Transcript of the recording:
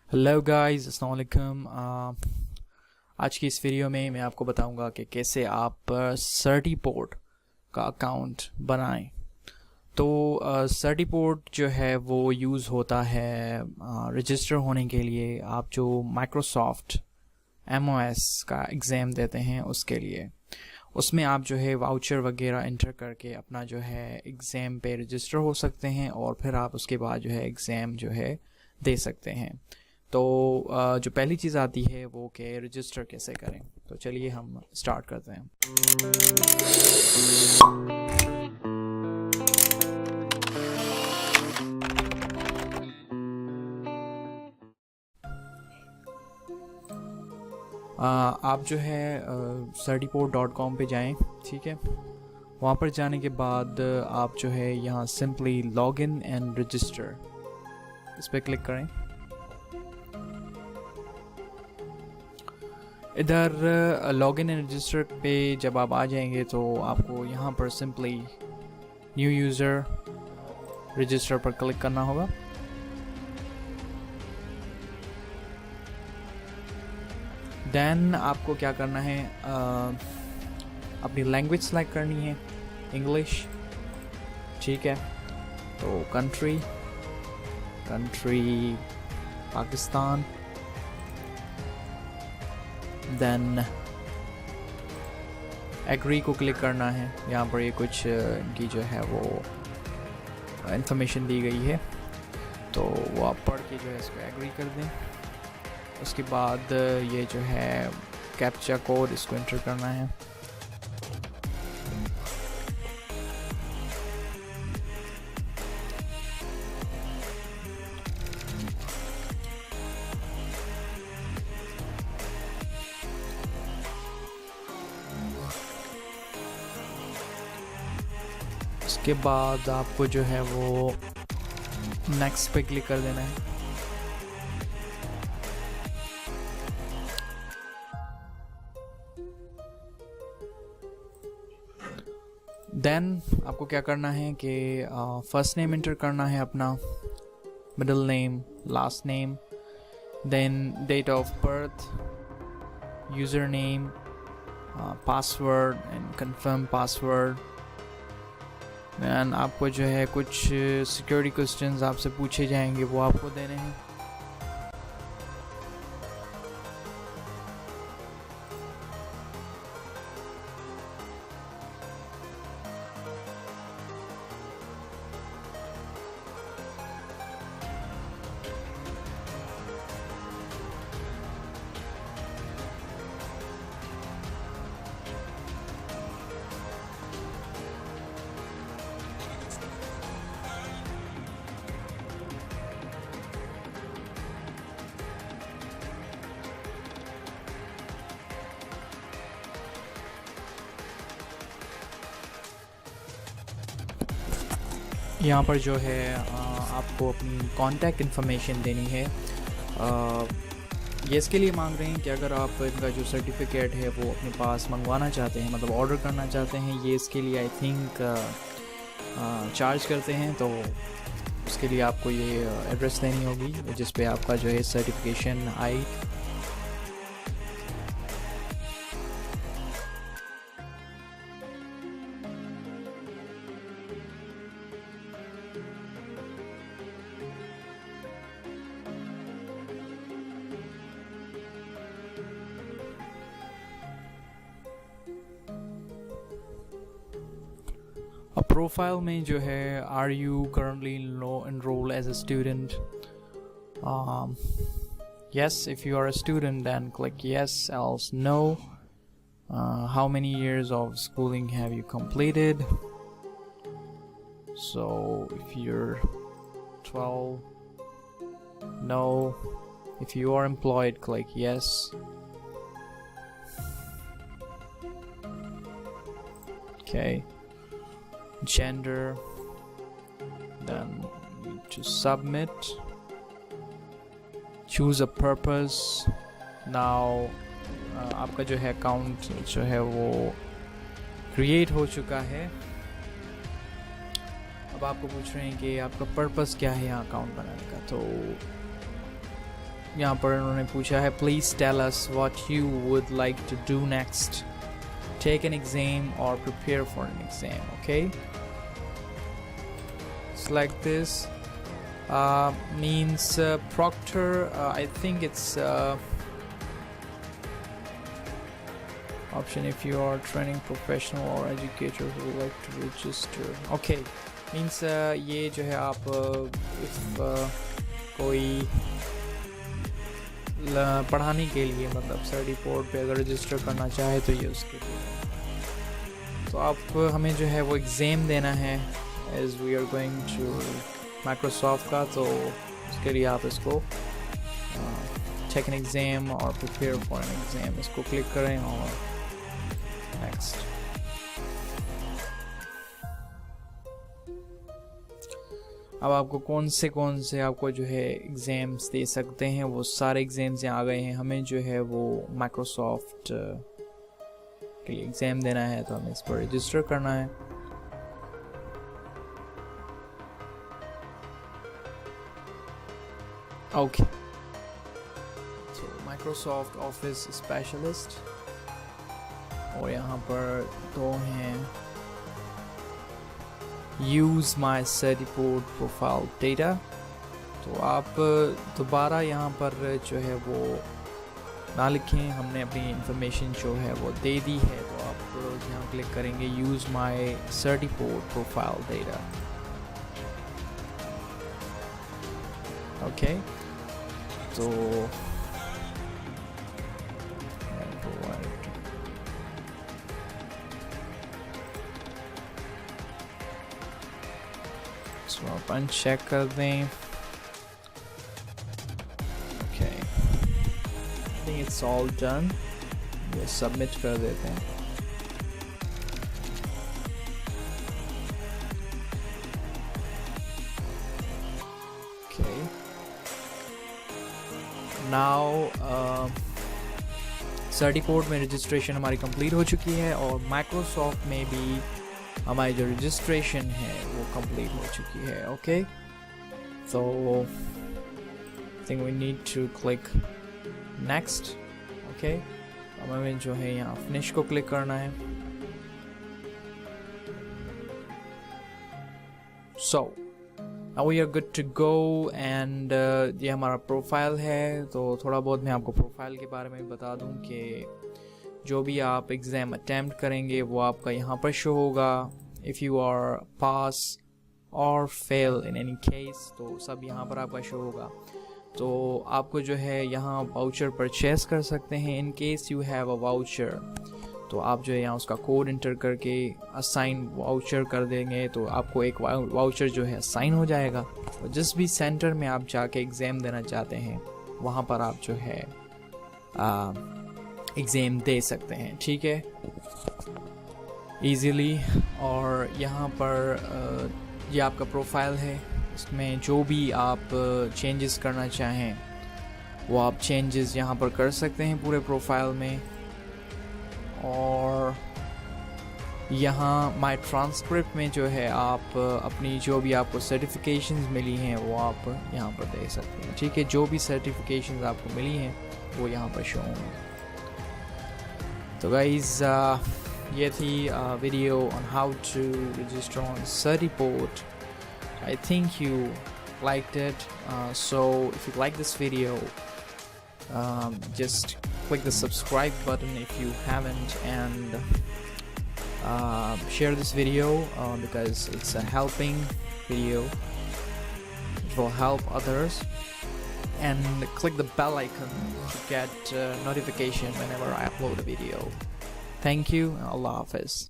Hello guys, अस्सलाम वालेकुम। आज की इस वीडियो में मैं आपको बताऊंगा कि कैसे आप सर्टिपोर्ट का अकाउंट बनाएं। तो सर्टिपोर्ट जो है वो यूज़ होता है रजिस्टर होने के लिए। आप जो माइक्रोसॉफ्ट MOS का एग्ज़ाम देते हैं उसके लिए, उसमें आप जो है वाउचर वगैरह इंटर करके अपना जो है एग्ज़ाम पे रजिस्टर हो सकते हैं और फिर आप उसके बाद जो है एग्ज़ाम जो है दे सकते हैं। तो जो पहली चीज़ आती है वो कि रजिस्टर कैसे करें। तो चलिए हम स्टार्ट करते हैं। आप जो है certiport.com पे जाएं, ठीक है। वहाँ पर जाने के बाद आप जो है यहाँ simply log in and register इस पर क्लिक करें। इधर लॉग इन एंड रजिस्टर पे जब आप आ जाएंगे तो आपको यहाँ पर सिंपली न्यू यूज़र रजिस्टर पर क्लिक करना होगा। देन आपको क्या करना है, अपनी लैंग्वेज सेलेक्ट करनी है, इंग्लिश, ठीक है। तो कंट्री पाकिस्तान, देन एग्री को क्लिक करना है। यहाँ पर ये कुछ की जो है वो इंफॉर्मेशन दी गई है, तो वो आप पढ़ के जो है इसको एग्री कर दें। उसके बाद ये जो है कैप्चा कोड, इसको एंटर करना है। उसके बाद आपको जो है वो नेक्स्ट पे क्लिक कर देना है। देन आपको क्या करना है कि फर्स्ट नेम एंटर करना है अपना, middle name, last name, then date of birth, user name, password and confirm password. And आपको जो है कुछ सिक्योरिटी क्वेश्चंस आपसे पूछे जाएंगे, वो आपको देने हैं। यहाँ पर जो है आपको अपनी कॉन्टैक्ट इन्फॉर्मेशन देनी है। ये इसके लिए मांग रहे हैं कि अगर आप इनका जो सर्टिफिकेट है वो अपने पास मंगवाना चाहते हैं, मतलब ऑर्डर करना चाहते हैं, ये इसके लिए आई थिंक चार्ज करते हैं। तो उसके लिए आपको ये एड्रेस देनी होगी जिस पे आपका जो है सर्टिफिकेशन आई। प्रोफाइल में जो है are you currently enrolled as a student? Yes, if you are a student then click yes, else no. How many years of schooling have you completed? So if you're 12, no. If you are employed, click yes. Okay. Gender, then to submit, choose a purpose. now आपका जो है account जो है वो create हो चुका है। अब आपको पूछ रहे हैं कि आपका पर्पस क्या है यहाँ अकाउंट बनाने का। तो यहाँ पर उन्होंने पूछा है please tell us what you would like to do next, take an exam और prepare for an exam. Okay, select this. Means proctor, I think it's option if you are training professional or educator who would like to register. Okay, means ये जो है आप if कोई पढ़ाने के लिए मतलब सर्टिपोर्ट पे अगर रजिस्टर करना चाहे तो ये उसके लिए. तो आप हमें जो है वो एग्ज़ाम देना है as we are going to Microsoft का, तो उसके लिए आप इसको टेक एन एग्ज़ाम और प्रिपेयर फॉर एन एग्ज़ाम इसको क्लिक करें और नेक्स्ट. अब आपको कौन से आपको जो है एग्ज़ाम्स दे सकते हैं, वो सारे एग्ज़ाम्स यहाँ आ गए हैं. हमें जो है वो माइक्रोसॉफ्ट के लिए एग्ज़ाम देना है तो हमें इस पर रजिस्टर करना है. ओके, तो माइक्रोसॉफ्ट ऑफिस स्पेशलिस्ट और यहाँ पर दो हैं use my Certiport profile data. तो आप दोबारा यहाँ पर जो है वो ना लिखें, हमने अपनी इंफॉर्मेशन जो है वो दे दी है. तो आप यहाँ क्लिक करेंगे use my Certiport profile data. Okay, तो आप अनचेक कर दें. Okay, I think it's all done. ये सबमिट कर देते हैं. नाउ सर्टिपोर्ट में रजिस्ट्रेशन हमारी कंप्लीट हो चुकी है और माइक्रोसॉफ्ट में भी हमारी जो रजिस्ट्रेशन है वो कंप्लीट हो चुकी है. ओके, तो I think we need to click next. Okay, अब हमें जो है यहाँ फिनिश को क्लिक करना है. सो now we are good to go and ये हमारा प्रोफाइल है. तो थोड़ा बहुत मैं आपको प्रोफाइल के बारे में बता दूं कि जो भी आप एग्ज़ाम अटैम्प्ट करेंगे वो आपका यहाँ पर शो होगा. इफ़ यू आर पास और फेल इन एनी केस तो सब यहाँ पर आपका शो होगा. तो आपको जो है यहाँ वाउचर परचेस कर सकते हैं. In case you have a voucher तो आप जो है यहाँ उसका कोड इंटर करके असाइन वाउचर कर देंगे तो आपको एक वाउचर जो है असाइन हो जाएगा. और जिस भी सेंटर में आप जाके एग्ज़ाम देना चाहते हैं वहाँ पर आप जो है एग्ज़ाम दे सकते हैं. ठीक है, इजीली. और यहाँ पर ये आपका प्रोफाइल है. इसमें जो भी आप चेंजेस करना चाहें वो आप चेंजेस यहाँ पर कर सकते हैं पूरे प्रोफाइल में. और यहाँ माई ट्रांसक्रिप्ट में जो है आप अपनी जो भी आपको सर्टिफिकेशंस मिली हैं वो आप यहाँ पर दे सकते हैं. ठीक है, जो भी सर्टिफिकेशंस आपको मिली हैं वो यहाँ पर शो होंगे. तो गाइस ये थी video on how to register on Certiport. I think you liked it. So if you like this video, just click the subscribe button if you haven't, and share this video because it's a helping video. It will help others. And click the bell icon to get notification whenever I upload a video. Thank you. Allah Hafiz.